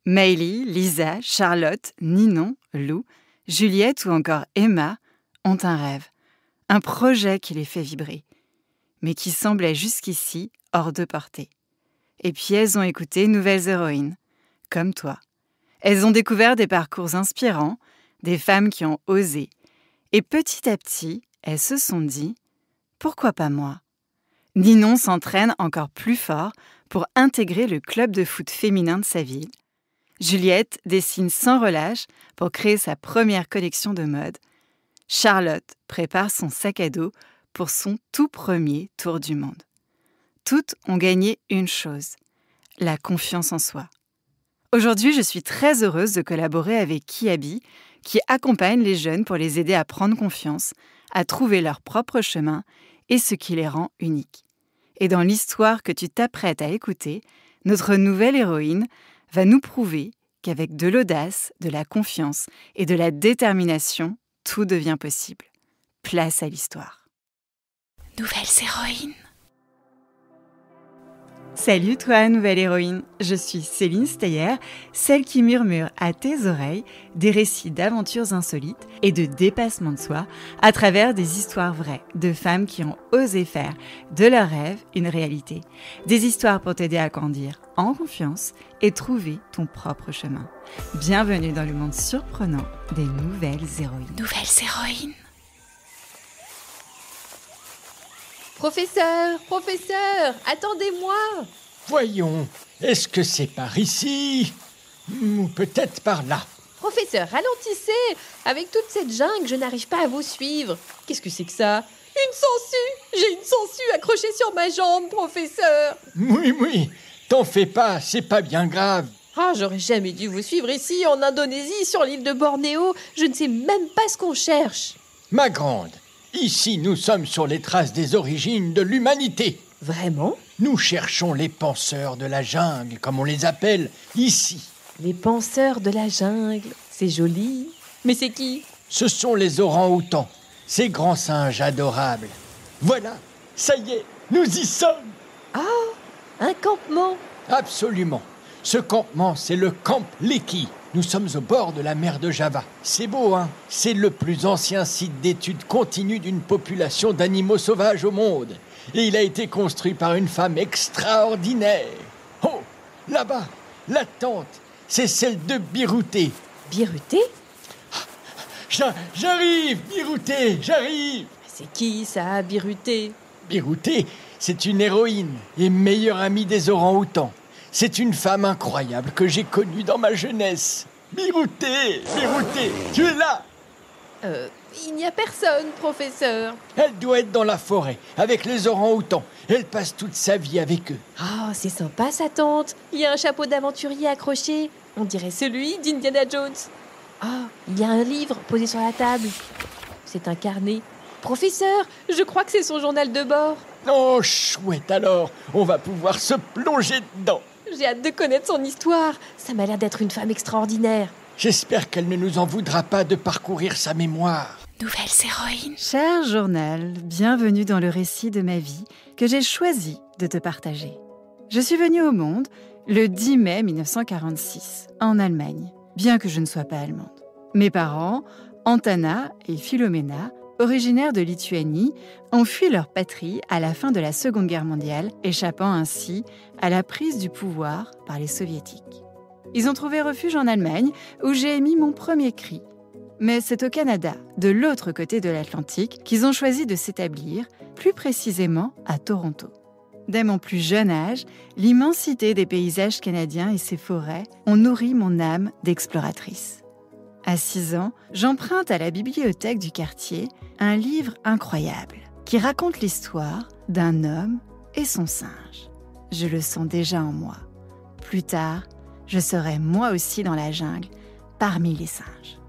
Maëlie, Lisa, Charlotte, Ninon, Lou, Juliette ou encore Emma ont un rêve, un projet qui les fait vibrer, mais qui semblait jusqu'ici hors de portée. Et puis elles ont écouté Nouvelles Héroïnes, comme toi. Elles ont découvert des parcours inspirants, des femmes qui ont osé. Et petit à petit, elles se sont dit « Pourquoi pas moi ?» Ninon s'entraîne encore plus fort pour intégrer le club de foot féminin de sa ville. Juliette dessine sans relâche pour créer sa première collection de mode. Charlotte prépare son sac à dos pour son tout premier tour du monde. Toutes ont gagné une chose, la confiance en soi. Aujourd'hui, je suis très heureuse de collaborer avec Kiabi, qui accompagne les jeunes pour les aider à prendre confiance, à trouver leur propre chemin et ce qui les rend uniques. Et dans l'histoire que tu t'apprêtes à écouter, notre nouvelle héroïne va nous prouver qu'avec de l'audace, de la confiance et de la détermination, tout devient possible. Place à l'histoire. Nouvelles héroïnes. Salut toi, nouvelle héroïne. Je suis Céline Steyer, celle qui murmure à tes oreilles des récits d'aventures insolites et de dépassement de soi à travers des histoires vraies de femmes qui ont osé faire de leurs rêves une réalité. Des histoires pour t'aider à grandir en confiance et trouver ton propre chemin. Bienvenue dans le monde surprenant des nouvelles héroïnes. Nouvelles héroïnes. Professeur, attendez-moi! Voyons, est-ce que c'est par ici? Ou peut-être par là? Professeur, ralentissez! Avec toute cette jungle, je n'arrive pas à vous suivre. Qu'est-ce que c'est que ça? Une sangsue! J'ai une sangsue accrochée sur ma jambe, professeur! Oui, t'en fais pas, c'est pas bien grave. Ah, j'aurais jamais dû vous suivre ici, en Indonésie, sur l'île de Bornéo. Je ne sais même pas ce qu'on cherche. Ma grande, ici nous sommes sur les traces des origines de l'humanité. Vraiment? Nous cherchons les penseurs de la jungle, comme on les appelle, ici. Les penseurs de la jungle, c'est joli. Mais c'est qui? Ce sont les orang-outans, ces grands singes adorables. Voilà, ça y est, nous y sommes. Ah, un campement. Absolument. Ce campement, c'est le Camp Leki. Nous sommes au bord de la mer de Java. C'est beau, hein? C'est le plus ancien site d'études continues d'une population d'animaux sauvages au monde. Et il a été construit par une femme extraordinaire. Oh, là-bas, la tente, c'est celle de Birouté. Birouté? J'arrive, Birouté, j'arrive. C'est qui ça, Birouté? Birouté, c'est une héroïne et meilleure amie des orang-outans. C'est une femme incroyable que j'ai connue dans ma jeunesse. Birouté, tu es là? Il n'y a personne, professeur. Elle doit être dans la forêt, avec les orang-outans. Elle passe toute sa vie avec eux. Ah, c'est sympa sa tante. Il y a un chapeau d'aventurier accroché. On dirait celui d'Indiana Jones. Ah, il y a un livre posé sur la table. C'est un carnet. Professeur, je crois que c'est son journal de bord. Oh, chouette alors, on va pouvoir se plonger dedans. J'ai hâte de connaître son histoire. Ça m'a l'air d'être une femme extraordinaire. J'espère qu'elle ne nous en voudra pas de parcourir sa mémoire. Nouvelles héroïnes. Cher journal, bienvenue dans le récit de ma vie que j'ai choisi de te partager. Je suis venue au monde le 10 mai 1946, en Allemagne, bien que je ne sois pas allemande. Mes parents, Antana et Philomena, originaires de Lituanie, ont fui leur patrie à la fin de la Seconde Guerre mondiale, échappant ainsi à la prise du pouvoir par les soviétiques. Ils ont trouvé refuge en Allemagne, où j'ai émis mon premier cri. Mais c'est au Canada, de l'autre côté de l'Atlantique, qu'ils ont choisi de s'établir, plus précisément à Toronto. Dès mon plus jeune âge, l'immensité des paysages canadiens et ses forêts ont nourri mon âme d'exploratrice. À 6 ans, j'emprunte à la bibliothèque du quartier un livre incroyable qui raconte l'histoire d'un homme et son singe. Je le sens déjà en moi. Plus tard, je serai moi aussi dans la jungle, parmi les singes.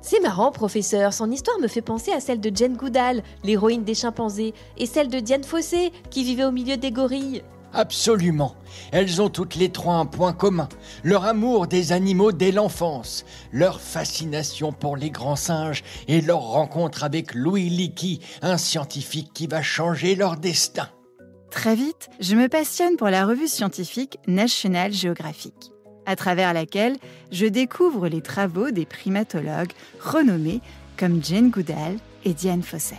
C'est marrant, professeur. Son histoire me fait penser à celle de Jane Goodall, l'héroïne des chimpanzés, et celle de Diane Fossé, qui vivait au milieu des gorilles. Absolument. Elles ont toutes les trois un point commun. Leur amour des animaux dès l'enfance, leur fascination pour les grands singes et leur rencontre avec Louis Leakey, un scientifique qui va changer leur destin. Très vite, je me passionne pour la revue scientifique National Geographic. à travers laquelle je découvre les travaux des primatologues renommés comme Jane Goodall et Dian Fossey.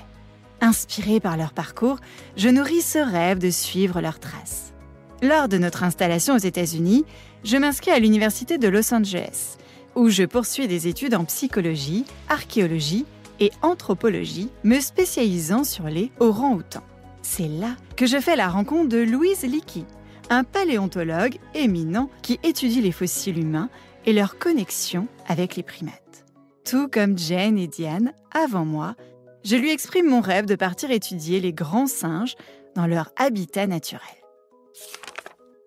Inspirée par leur parcours, je nourris ce rêve de suivre leurs traces. Lors de notre installation aux États-Unis, je m'inscris à l'Université de Los Angeles, où je poursuis des études en psychologie, archéologie et anthropologie, me spécialisant sur les orang-outans. C'est là que je fais la rencontre de Louise Leakey, un paléontologue éminent qui étudie les fossiles humains et leur connexion avec les primates. Tout comme Jane et Diane, avant moi, je lui exprime mon rêve de partir étudier les grands singes dans leur habitat naturel.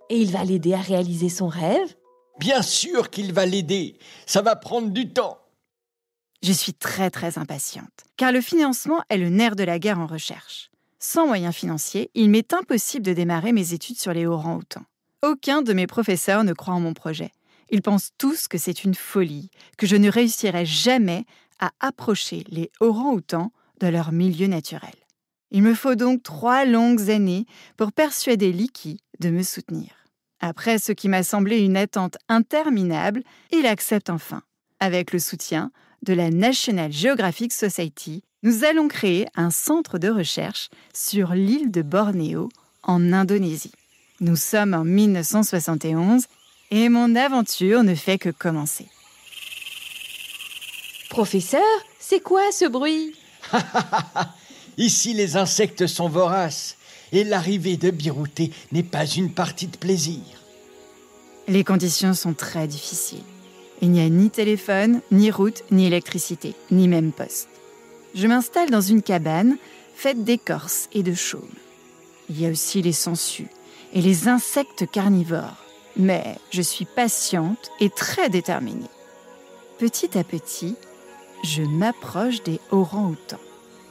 Et il va l'aider à réaliser son rêve? Bien sûr qu'il va l'aider. Ça va prendre du temps. Je suis très impatiente, car le financement est le nerf de la guerre en recherche. Sans moyens financiers, il m'est impossible de démarrer mes études sur les orang-outans. Aucun de mes professeurs ne croit en mon projet. Ils pensent tous que c'est une folie, que je ne réussirai jamais à approcher les orang-outans de leur milieu naturel. Il me faut donc 3 longues années pour persuader Leakey de me soutenir. Après ce qui m'a semblé une attente interminable, il accepte enfin. Avec le soutien de la National Geographic Society, nous allons créer un centre de recherche sur l'île de Bornéo, en Indonésie. Nous sommes en 1971 et mon aventure ne fait que commencer. Professeur, c'est quoi ce bruit? Ici, les insectes sont voraces et l'arrivée de Birouté n'est pas une partie de plaisir. Les conditions sont très difficiles. Il n'y a ni téléphone, ni route, ni électricité, ni même poste. Je m'installe dans une cabane faite d'écorce et de chaume. Il y a aussi les sangsues et les insectes carnivores. Mais je suis patiente et très déterminée. Petit à petit, je m'approche des orang-outans,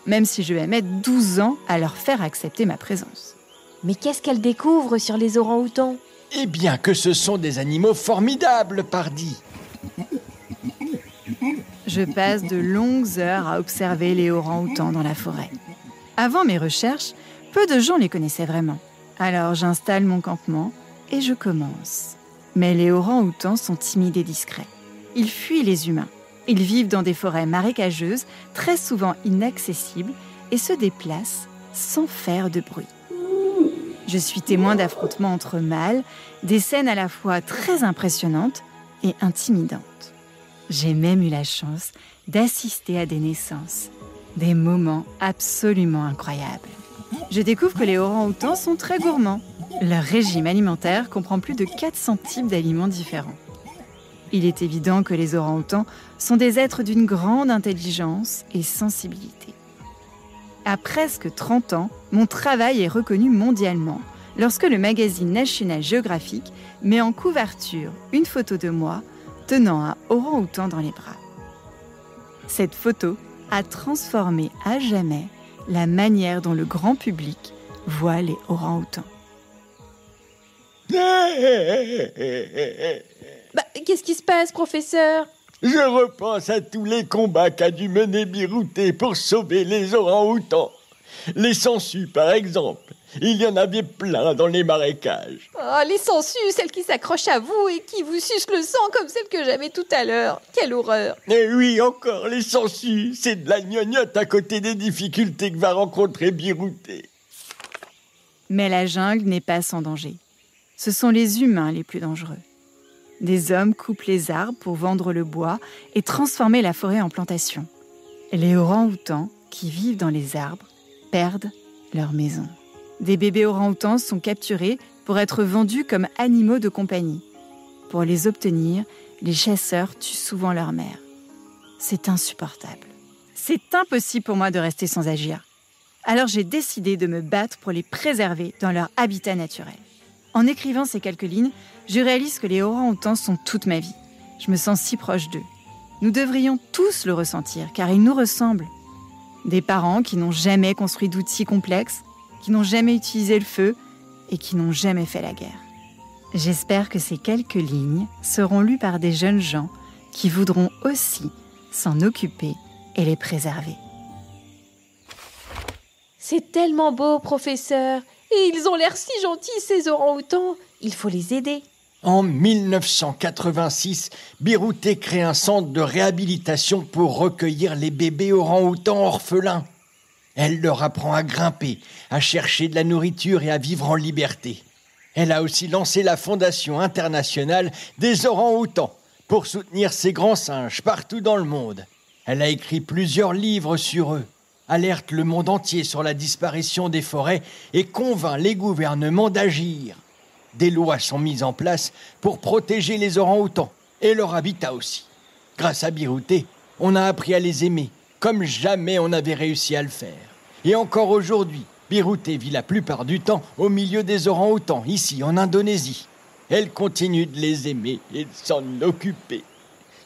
même si je vais mettre 12 ans à leur faire accepter ma présence. Mais qu'est-ce qu'elle découvre sur les orang-outans? Eh bien que ce sont des animaux formidables, pardi. Je passe de longues heures à observer les orang-outans dans la forêt. Avant mes recherches, peu de gens les connaissaient vraiment. Alors j'installe mon campement et je commence. Mais les orang-outans sont timides et discrets. Ils fuient les humains. Ils vivent dans des forêts marécageuses, très souvent inaccessibles, et se déplacent sans faire de bruit. Je suis témoin d'affrontements entre mâles, des scènes à la fois très impressionnantes et intimidantes. J'ai même eu la chance d'assister à des naissances, des moments absolument incroyables. Je découvre que les orang-outans sont très gourmands. Leur régime alimentaire comprend plus de 400 types d'aliments différents. Il est évident que les orang-outans sont des êtres d'une grande intelligence et sensibilité. À presque 30 ans, mon travail est reconnu mondialement lorsque le magazine National Geographic met en couverture une photo de moi tenant un orang-outan dans les bras. Cette photo a transformé à jamais la manière dont le grand public voit les orang-outans. Qu'est-ce qui se passe, professeur? Je repense à tous les combats qu'a dû mener Birouté pour sauver les orang-outans. Les sangsues, par exemple. Il y en avait plein dans les marécages. Oh, les sangsues, celles qui s'accrochent à vous et qui vous sucent le sang comme celles que j'avais tout à l'heure. Quelle horreur! Et oui, encore, les sangsues. C'est de la gnognotte à côté des difficultés que va rencontrer Birouté. Mais la jungle n'est pas sans danger. Ce sont les humains les plus dangereux. Des hommes coupent les arbres pour vendre le bois et transformer la forêt en plantation. Les orang-outans, qui vivent dans les arbres, perdent leur maison. Des bébés orang-outans sont capturés pour être vendus comme animaux de compagnie. Pour les obtenir, les chasseurs tuent souvent leur mère. C'est insupportable. C'est impossible pour moi de rester sans agir. Alors j'ai décidé de me battre pour les préserver dans leur habitat naturel. En écrivant ces quelques lignes, je réalise que les orang-outans sont toute ma vie. Je me sens si proche d'eux. Nous devrions tous le ressentir, car ils nous ressemblent. Des parents qui n'ont jamais construit d'outils complexes, qui n'ont jamais utilisé le feu et qui n'ont jamais fait la guerre. J'espère que ces quelques lignes seront lues par des jeunes gens qui voudront aussi s'en occuper et les préserver. C'est tellement beau, professeur. Et ils ont l'air si gentils, ces orang-outans. Il faut les aider. En 1986, Birouté crée un centre de réhabilitation pour recueillir les bébés orang-outans orphelins. Elle leur apprend à grimper, à chercher de la nourriture et à vivre en liberté. Elle a aussi lancé la Fondation internationale des orang-outans pour soutenir ces grands singes partout dans le monde. Elle a écrit plusieurs livres sur eux, alerte le monde entier sur la disparition des forêts et convainc les gouvernements d'agir. Des lois sont mises en place pour protéger les orang-outans et leur habitat aussi. Grâce à Birouté, on a appris à les aimer, comme jamais on n'avait réussi à le faire. Et encore aujourd'hui, Birouté vit la plupart du temps au milieu des orang-outans, ici en Indonésie. Elle continue de les aimer et de s'en occuper.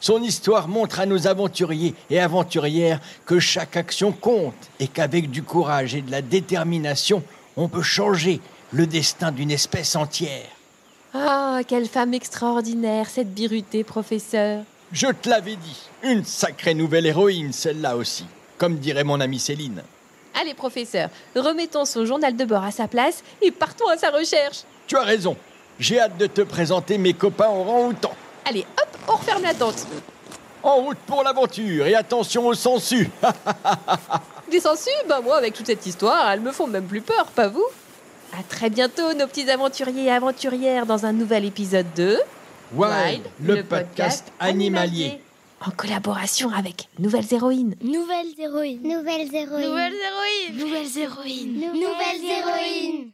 Son histoire montre à nos aventuriers et aventurières que chaque action compte et qu'avec du courage et de la détermination, on peut changer le destin d'une espèce entière. Ah, quelle femme extraordinaire, cette Birouté, professeur. Je te l'avais dit, une sacrée nouvelle héroïne, celle-là aussi, comme dirait mon amie Céline. Allez, professeur, remettons son journal de bord à sa place et partons à sa recherche. Tu as raison, j'ai hâte de te présenter mes copains orang-outans. Allez, hop, on referme la tente. En route pour l'aventure et attention aux sangsues. Des sangsues, moi, avec toute cette histoire, elles me font même plus peur, pas vous? À très bientôt, nos petits aventuriers et aventurières, dans un nouvel épisode de Wild, le podcast animalier. En collaboration avec Nouvelles Héroïnes. Nouvelles héroïnes. Nouvelles héroïnes. Nouvelles héroïnes. Nouvelles héroïnes. Nouvelles héroïnes.